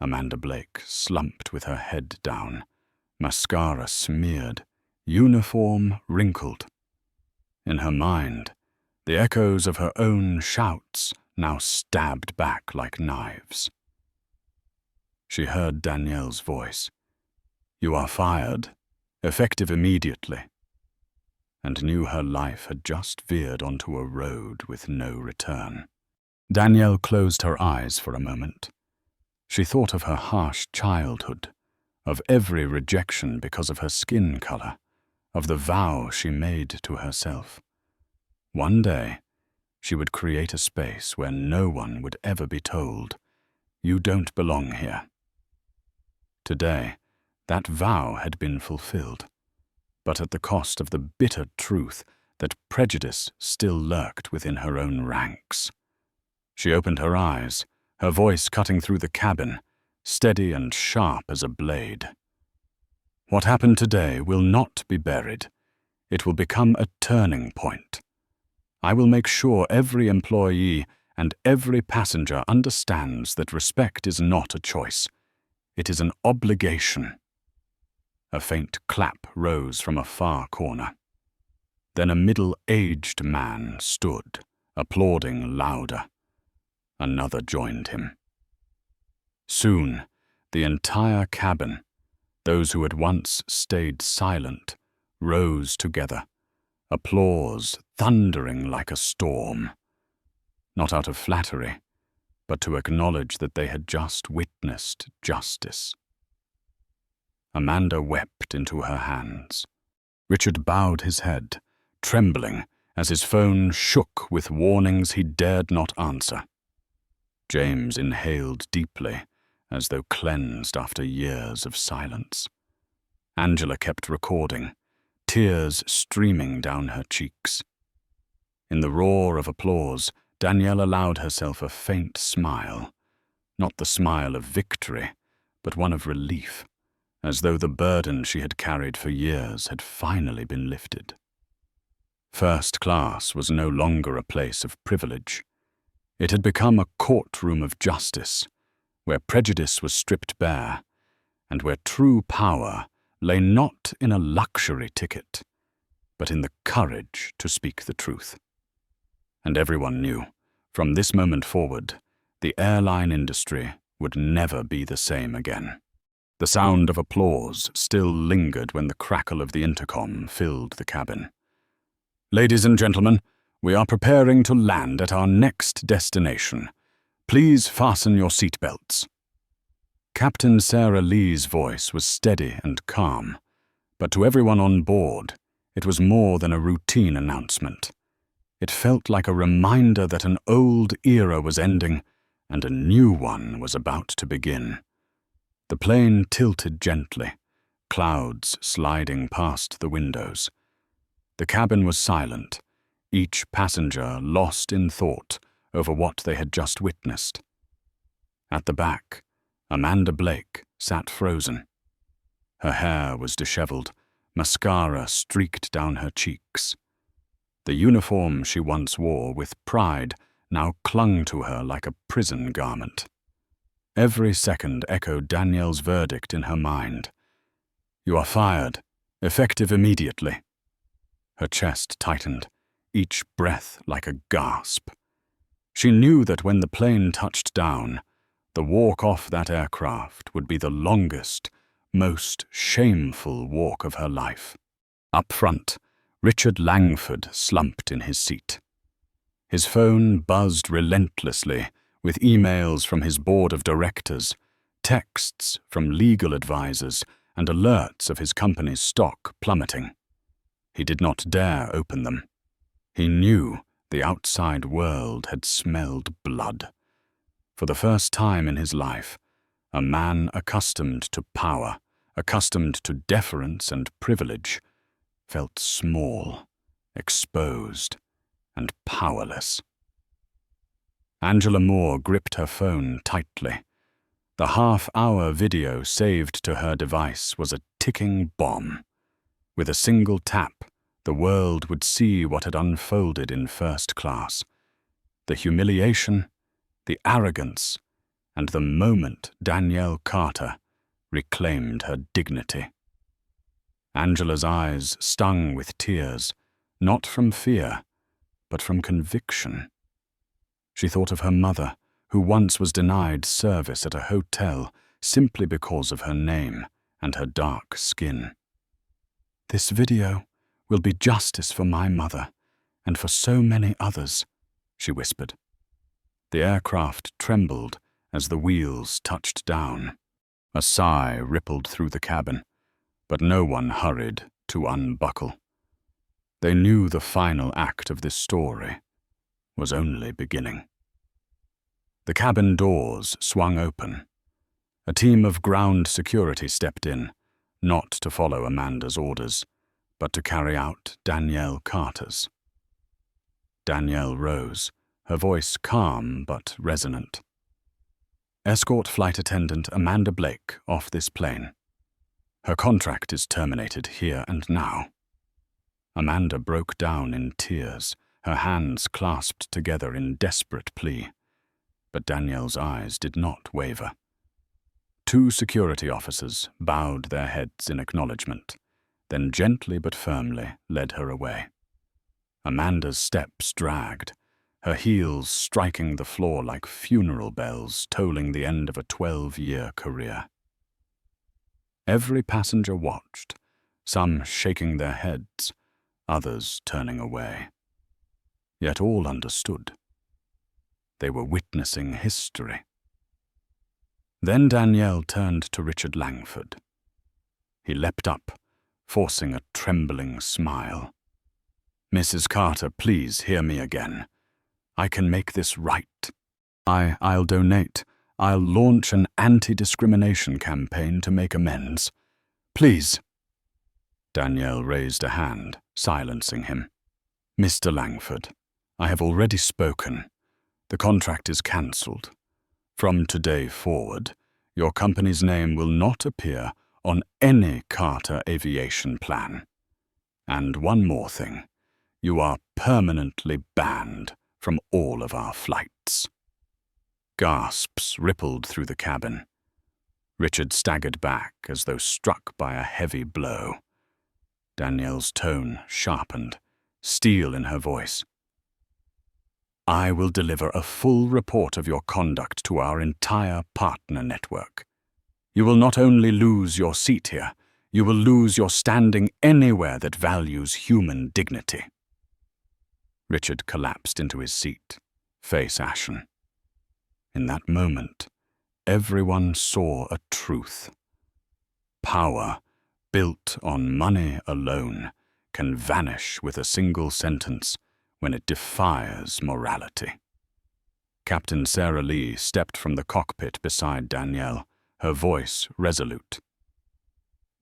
Amanda Blake slumped with her head down, mascara smeared, uniform wrinkled. In her mind, the echoes of her own shouts now stabbed back like knives. She heard Danielle's voice. "You are fired, effective immediately," and knew her life had just veered onto a road with no return. Danielle closed her eyes for a moment. She thought of her harsh childhood, of every rejection because of her skin color, of the vow she made to herself. One day, she would create a space where no one would ever be told, "You don't belong here." Today, that vow had been fulfilled, but at the cost of the bitter truth that prejudice still lurked within her own ranks. She opened her eyes, her voice cutting through the cabin, steady and sharp as a blade. "What happened today will not be buried. It will become a turning point. I will make sure every employee and every passenger understands that respect is not a choice. It is an obligation." A faint clap rose from a far corner. Then a middle-aged man stood, applauding louder. Another joined him. Soon, the entire cabin, those who had once stayed silent, rose together, applause thundering like a storm. Not out of flattery, but to acknowledge that they had just witnessed justice. Amanda wept into her hands. Richard bowed his head, trembling as his phone shook with warnings he dared not answer. James inhaled deeply, as though cleansed after years of silence. Angela kept recording, tears streaming down her cheeks. In the roar of applause, Danielle allowed herself a faint smile, not the smile of victory, but one of relief, as though the burden she had carried for years had finally been lifted. First class was no longer a place of privilege. It had become a courtroom of justice, where prejudice was stripped bare, and where true power lay not in a luxury ticket, but in the courage to speak the truth. And everyone knew, from this moment forward, the airline industry would never be the same again. The sound of applause still lingered when the crackle of the intercom filled the cabin. "Ladies and gentlemen, we are preparing to land at our next destination. Please fasten your seatbelts." Captain Sarah Lee's voice was steady and calm, but to everyone on board, it was more than a routine announcement. It felt like a reminder that an old era was ending and a new one was about to begin. The plane tilted gently, clouds sliding past the windows. The cabin was silent, each passenger lost in thought over what they had just witnessed. At the back, Amanda Blake sat frozen. Her hair was disheveled, mascara streaked down her cheeks. The uniform she once wore with pride now clung to her like a prison garment. Every second echoed Danielle's verdict in her mind. "You are fired, effective immediately." Her chest tightened, each breath like a gasp. She knew that when the plane touched down, the walk off that aircraft would be the longest, most shameful walk of her life. Up front, Richard Langford slumped in his seat. His phone buzzed relentlessly with emails from his board of directors, texts from legal advisors, and alerts of his company's stock plummeting. He did not dare open them. He knew the outside world had smelled blood. For the first time in his life, a man accustomed to power, accustomed to deference and privilege, felt small, exposed, and powerless. Angela Moore gripped her phone tightly. The half-hour video saved to her device was a ticking bomb. With a single tap, the world would see what had unfolded in first class. The humiliation, the arrogance, and the moment Danielle Carter reclaimed her dignity. Angela's eyes stung with tears, not from fear, but from conviction. She thought of her mother, who once was denied service at a hotel simply because of her name and her dark skin. "This video will be justice for my mother and for so many others," she whispered. The aircraft trembled as the wheels touched down. A sigh rippled through the cabin, but no one hurried to unbuckle. They knew the final act of this story was only beginning. The cabin doors swung open. A team of ground security stepped in, not to follow Amanda's orders, but to carry out Danielle Carter's. Danielle rose, her voice calm but resonant. "Escort flight attendant Amanda Blake off this plane. Her contract is terminated here and now." Amanda broke down in tears, her hands clasped together in desperate plea. But Danielle's eyes did not waver. 2 security officers bowed their heads in acknowledgement, then gently but firmly led her away. Amanda's steps dragged, her heels striking the floor like funeral bells tolling the end of a 12-year career. Every passenger watched, some shaking their heads, others turning away. Yet all understood. They were witnessing history. Then Danielle turned to Richard Langford. He leapt up, forcing a trembling smile. "Mrs. Carter, please hear me again. I can make this right. I'll donate. I'll launch an anti-discrimination campaign to make amends. Please." Danielle raised a hand, silencing him. "Mr. Langford, I have already spoken. The contract is cancelled. From today forward, your company's name will not appear on any Carter aviation plan. And one more thing, you are permanently banned from all of our flights." Gasps rippled through the cabin. Richard staggered back as though struck by a heavy blow. Danielle's tone sharpened, steel in her voice. "I will deliver a full report of your conduct to our entire partner network. You will not only lose your seat here, you will lose your standing anywhere that values human dignity." Richard collapsed into his seat, face ashen. In that moment, everyone saw a truth. Power, built on money alone, can vanish with a single sentence when it defies morality. Captain Sarah Lee stepped from the cockpit beside Danielle, her voice resolute.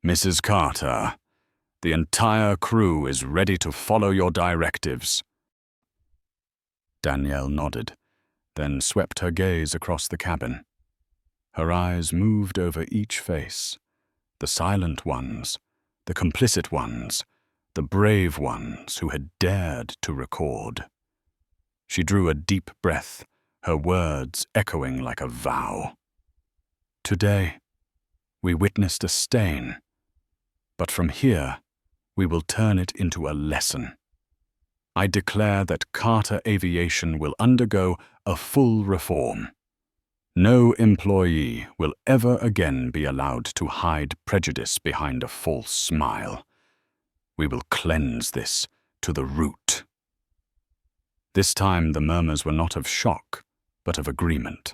"Mrs. Carter, the entire crew is ready to follow your directives." Danielle nodded, then swept her gaze across the cabin. Her eyes moved over each face, the silent ones, the complicit ones, the brave ones who had dared to record. She drew a deep breath, her words echoing like a vow. "Today, we witnessed a stain, but from here, we will turn it into a lesson. I declare that Carter Aviation will undergo a full reform. No employee will ever again be allowed to hide prejudice behind a false smile. We will cleanse this to the root." This time the murmurs were not of shock, but of agreement.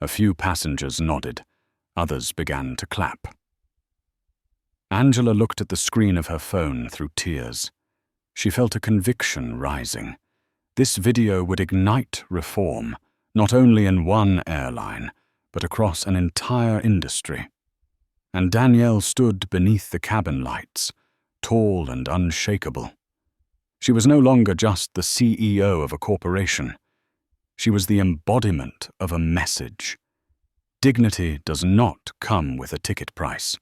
A few passengers nodded, others began to clap. Angela looked at the screen of her phone through tears. She felt a conviction rising. This video would ignite reform, not only in one airline, but across an entire industry. And Danielle stood beneath the cabin lights, tall and unshakable. She was no longer just the CEO of a corporation. She was the embodiment of a message. Dignity does not come with a ticket price.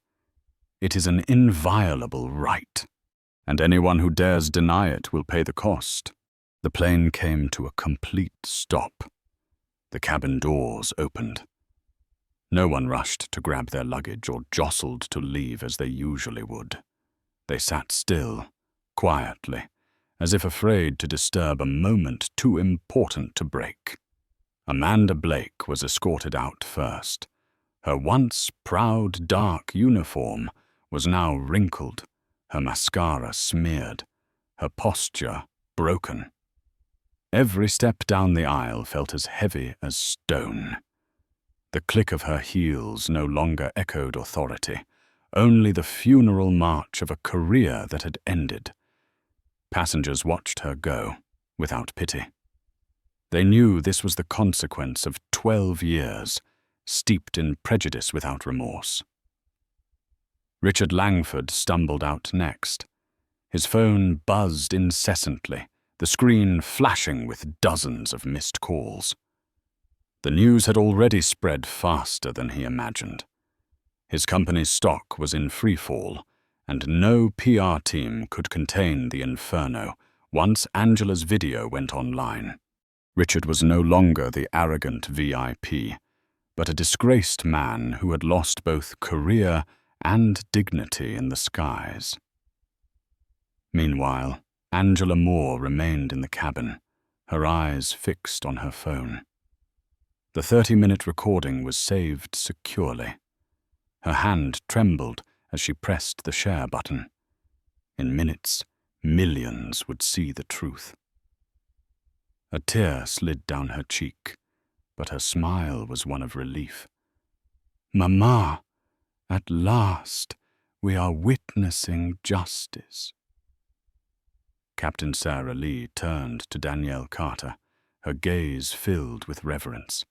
It is an inviolable right, and anyone who dares deny it will pay the cost. The plane came to a complete stop. The cabin doors opened. No one rushed to grab their luggage or jostled to leave as they usually would. They sat still, quietly, as if afraid to disturb a moment too important to break. Amanda Blake was escorted out first. Her once proud dark uniform was now wrinkled, her mascara smeared, her posture broken. Every step down the aisle felt as heavy as stone. The click of her heels no longer echoed authority, only the funeral march of a career that had ended. Passengers watched her go, without pity. They knew this was the consequence of 12 years, steeped in prejudice without remorse. Richard Langford stumbled out next. His phone buzzed incessantly, the screen flashing with dozens of missed calls. The news had already spread faster than he imagined. His company's stock was in freefall, and no PR team could contain the inferno once Angela's video went online. Richard was no longer the arrogant VIP, but a disgraced man who had lost both career and dignity in the skies. Meanwhile, Angela Moore remained in the cabin, her eyes fixed on her phone. The 30-minute recording was saved securely. Her hand trembled as she pressed the share button. In minutes, millions would see the truth. A tear slid down her cheek, but her smile was one of relief. "Mama, at last, we are witnessing justice." Captain Sarah Lee turned to Danielle Carter, her gaze filled with reverence.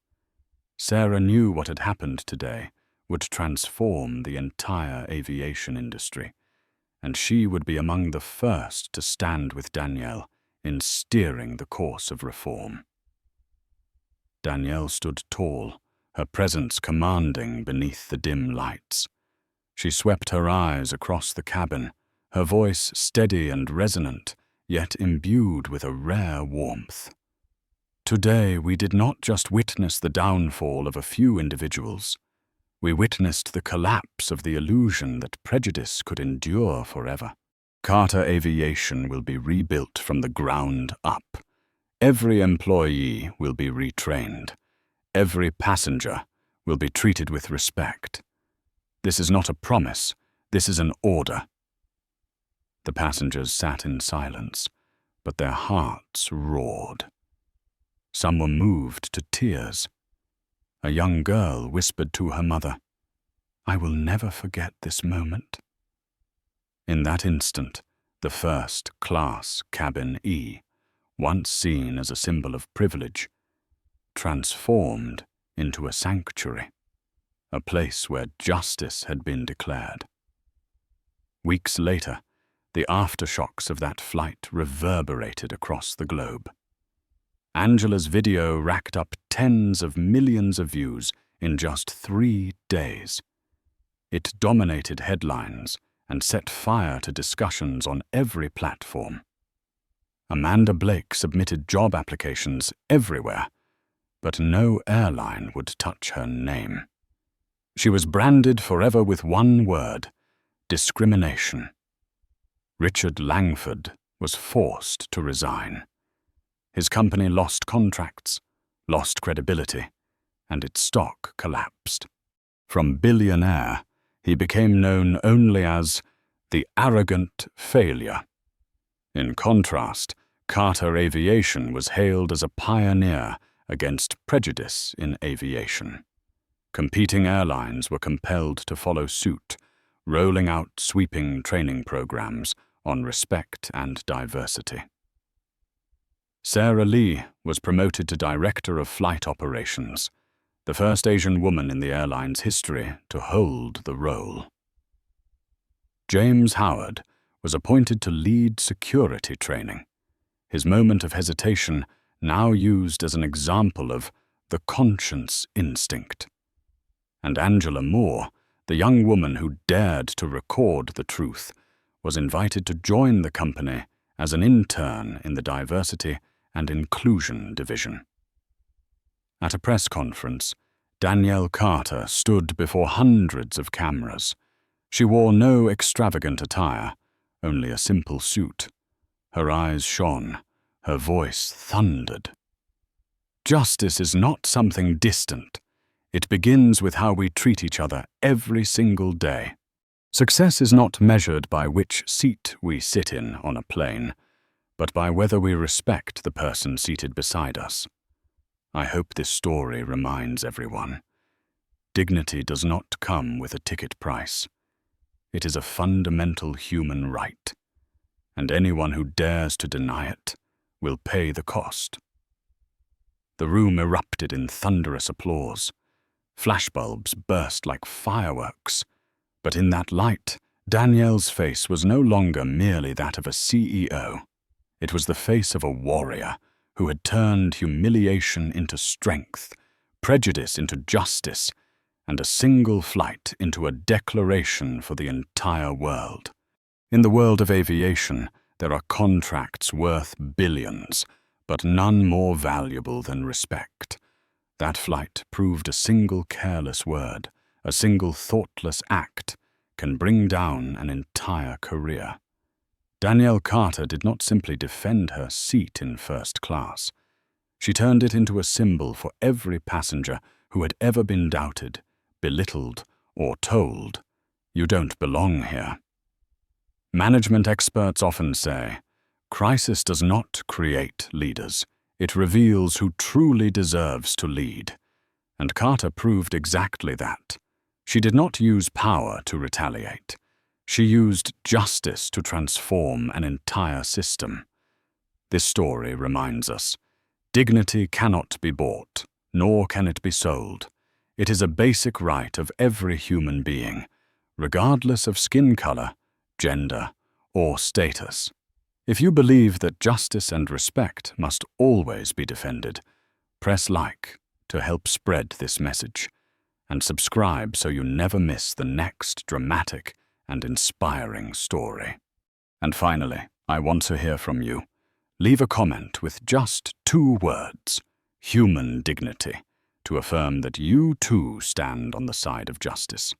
Sarah knew what had happened today would transform the entire aviation industry, and she would be among the first to stand with Danielle in steering the course of reform. Danielle stood tall, her presence commanding beneath the dim lights. She swept her eyes across the cabin, her voice steady and resonant, yet imbued with a rare warmth. Today we did not just witness the downfall of a few individuals. We witnessed the collapse of the illusion that prejudice could endure forever. Carter Aviation will be rebuilt from the ground up. Every employee will be retrained. Every passenger will be treated with respect. This is not a promise. This is an order. The passengers sat in silence, but their hearts roared. Some were moved to tears. A young girl whispered to her mother, "I will never forget this moment." In that instant, the first-class cabin E, once seen as a symbol of privilege, transformed into a sanctuary, a place where justice had been declared. Weeks later, the aftershocks of that flight reverberated across the globe. Angela's video racked up tens of millions of views in just 3 days. It dominated headlines and set fire to discussions on every platform. Amanda Blake submitted job applications everywhere, but no airline would touch her name. She was branded forever with one word: discrimination. Richard Langford was forced to resign. His company lost contracts, lost credibility, and its stock collapsed. From billionaire, he became known only as the arrogant failure. In contrast, Carter Aviation was hailed as a pioneer against prejudice in aviation. Competing airlines were compelled to follow suit, rolling out sweeping training programs on respect and diversity. Sarah Lee was promoted to Director of Flight Operations, the first Asian woman in the airline's history to hold the role. James Howard was appointed to lead security training, his moment of hesitation now used as an example of the conscience instinct. And Angela Moore, the young woman who dared to record the truth, was invited to join the company as an intern in the Diversity and Inclusion Division. At a press conference, Danielle Carter stood before hundreds of cameras. She wore no extravagant attire, only a simple suit. Her eyes shone, her voice thundered. Justice is not something distant. It begins with how we treat each other every single day. Success is not measured by which seat we sit in on a plane, but by whether we respect the person seated beside us. I hope this story reminds everyone. Dignity does not come with a ticket price. It is a fundamental human right, and anyone who dares to deny it will pay the cost. The room erupted in thunderous applause. Flashbulbs burst like fireworks. But in that light, Danielle's face was no longer merely that of a CEO. It was the face of a warrior who had turned humiliation into strength, prejudice into justice, and a single flight into a declaration for the entire world. In the world of aviation, there are contracts worth billions, but none more valuable than respect. That flight proved a single careless word, a single thoughtless act, can bring down an entire career. Danielle Carter did not simply defend her seat in first class. She turned it into a symbol for every passenger who had ever been doubted, belittled, or told, "You don't belong here." Management experts often say, crisis does not create leaders. It reveals who truly deserves to lead. And Carter proved exactly that. She did not use power to retaliate. She used justice to transform an entire system. This story reminds us, dignity cannot be bought, nor can it be sold. It is a basic right of every human being, regardless of skin color, gender, or status. If you believe that justice and respect must always be defended, press like to help spread this message, and subscribe so you never miss the next dramatic and inspiring story. And finally, I want to hear from you. Leave a comment with just 2 words, human dignity, to affirm that you too stand on the side of justice.